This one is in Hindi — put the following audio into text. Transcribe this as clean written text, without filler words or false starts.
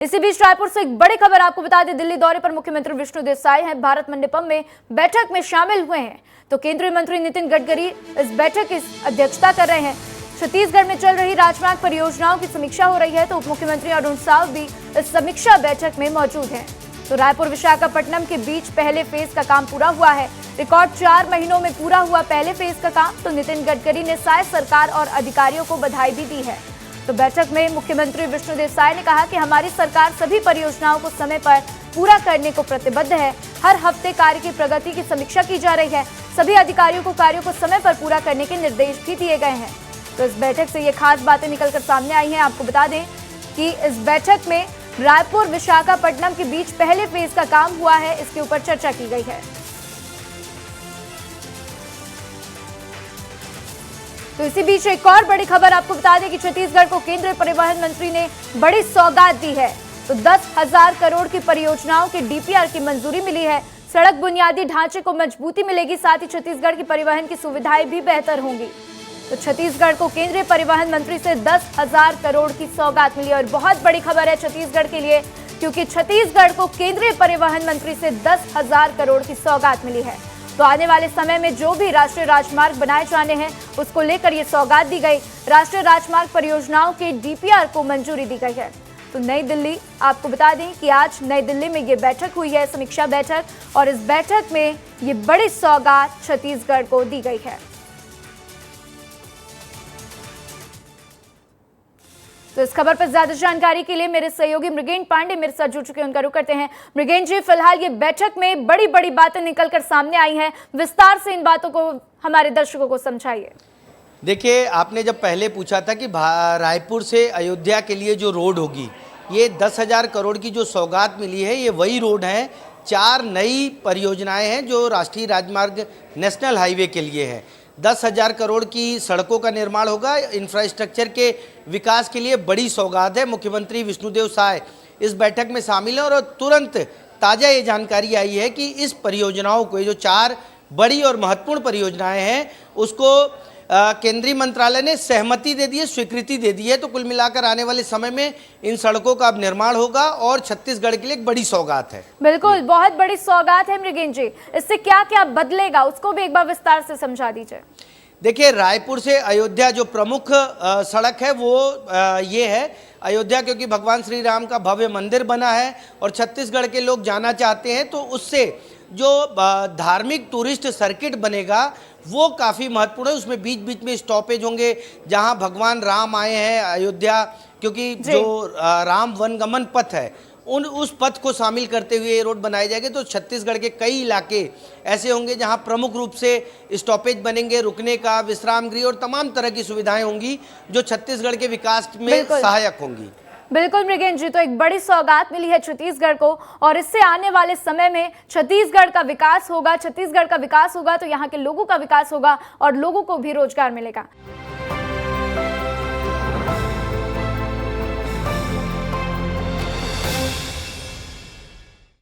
इसी बीच रायपुर से एक बड़ी खबर आपको बता दें, दिल्ली दौरे पर मुख्यमंत्री विष्णुदेव साय हैं, भारत मंडपम में बैठक में शामिल हुए हैं। तो केंद्रीय मंत्री नितिन गडकरी इस बैठक की अध्यक्षता कर रहे हैं। छत्तीसगढ़ में चल रही राजमार्ग परियोजनाओं की समीक्षा हो रही है, तो उप मुख्यमंत्री अरुण साव भी इस समीक्षा बैठक में मौजूद हैं। तो रायपुर विशाखापट्टनम के बीच पहले फेज का काम पूरा हुआ है। रिकॉर्ड 4 महीनों में पूरा हुआ पहले फेज का काम। तो नितिन गडकरी ने साय सरकार और अधिकारियों को बधाई भी दी है। तो बैठक में मुख्यमंत्री विष्णुदेव साय ने कहा कि हमारी सरकार सभी परियोजनाओं को समय पर पूरा करने को प्रतिबद्ध है। हर हफ्ते कार्य की प्रगति की समीक्षा की जा रही है। सभी अधिकारियों को कार्यों को समय पर पूरा करने के निर्देश भी दिए गए हैं। तो इस बैठक से ये खास बातें निकलकर सामने आई हैं। आपको बता दें कि इस बैठक में रायपुर विशाखापट्टनम के बीच पहले फेज का काम हुआ है, इसके ऊपर चर्चा की गई है। तो इसी बीच एक और बड़ी खबर आपको बता दें कि छत्तीसगढ़ को केंद्रीय परिवहन मंत्री ने बड़ी सौगात दी है। तो 10,000 करोड़ की परियोजनाओं के डीपीआर की मंजूरी मिली है। सड़क बुनियादी ढांचे को मजबूती मिलेगी, साथ ही छत्तीसगढ़ की परिवहन की सुविधाएं भी बेहतर होंगी। तो छत्तीसगढ़ को केंद्रीय परिवहन मंत्री से 10,000 करोड़ की सौगात मिली और बहुत बड़ी खबर है छत्तीसगढ़ के लिए, क्योंकि छत्तीसगढ़ को केंद्रीय परिवहन मंत्री से 10,000 करोड़ की सौगात मिली है। तो आने वाले समय में जो भी राष्ट्रीय राजमार्ग बनाए जाने हैं, उसको लेकर ये सौगात दी गई। राष्ट्रीय राजमार्ग परियोजनाओं के डीपीआर को मंजूरी दी गई है। तो नई दिल्ली, आपको बता दें कि आज नई दिल्ली में ये बैठक हुई है, समीक्षा बैठक, और इस बैठक में ये बड़ी सौगात छत्तीसगढ़ को दी गई है। तो इस खबर पर ज्यादा जानकारी के लिए मेरे सहयोगी मृगेन पांडे मेरे साथ जुड़ चुके हैं, उनका रुख करते हैं। मृगेन जी, फिलहाल ये बैठक में बड़ी बड़ी बातें निकलकर सामने आई हैं, विस्तार से इन बातों को हमारे दर्शकों को समझाइए। देखिए, आपने जब पहले पूछा था कि रायपुर से अयोध्या के लिए जो रोड होगी, ये 10,000 करोड़ की जो सौगात मिली है, ये वही रोड है। 4 नई परियोजनाएं हैं जो राष्ट्रीय राजमार्ग नेशनल हाईवे के लिए है। 10,000 करोड़ की सड़कों का निर्माण होगा। इंफ्रास्ट्रक्चर के विकास के लिए बड़ी सौगात है। मुख्यमंत्री विष्णुदेव साय इस बैठक में शामिल हैं और तुरंत ताज़ा ये जानकारी आई है कि इस परियोजनाओं को, ये जो 4 बड़ी और महत्वपूर्ण परियोजनाएं हैं, उसको केंद्रीय मंत्रालय ने सहमति दे दी है, स्वीकृति दे दी है। तो कुल मिलाकर आने वाले समय में इन सड़कों का अब निर्माण होगा और छत्तीसगढ़ के लिए एक बड़ी सौगात है। बिल्कुल, बहुत बड़ी सौगात है मृगेन जी। इससे क्या क्या बदलेगा, उसको भी एक बार विस्तार से समझा दीजिए। देखिए, रायपुर से अयोध्या जो प्रमुख सड़क है वो ये है। अयोध्या क्योंकि भगवान श्री राम का भव्य मंदिर बना है और छत्तीसगढ़ के लोग जाना चाहते हैं, तो उससे जो धार्मिक टूरिस्ट सर्किट बनेगा वो काफ़ी महत्वपूर्ण है। उसमें बीच बीच में स्टॉपेज होंगे जहां भगवान राम आए हैं अयोध्या, क्योंकि जो राम वनगमन पथ है उस पथ को शामिल करते हुए ये रोड बनाए जाएंगे। तो छत्तीसगढ़ के कई इलाके ऐसे होंगे जहां प्रमुख रूप से स्टॉपेज बनेंगे, रुकने का, विश्राम गृह और तमाम तरह की सुविधाएं होंगी जो छत्तीसगढ़ के विकास में सहायक होंगी। बिल्कुल मृगेन जी, तो एक बड़ी सौगात मिली है छत्तीसगढ़ को और इससे आने वाले समय में छत्तीसगढ़ का विकास होगा। छत्तीसगढ़ का विकास होगा तो यहाँ के लोगों का विकास होगा और लोगों को भी रोजगार मिलेगा।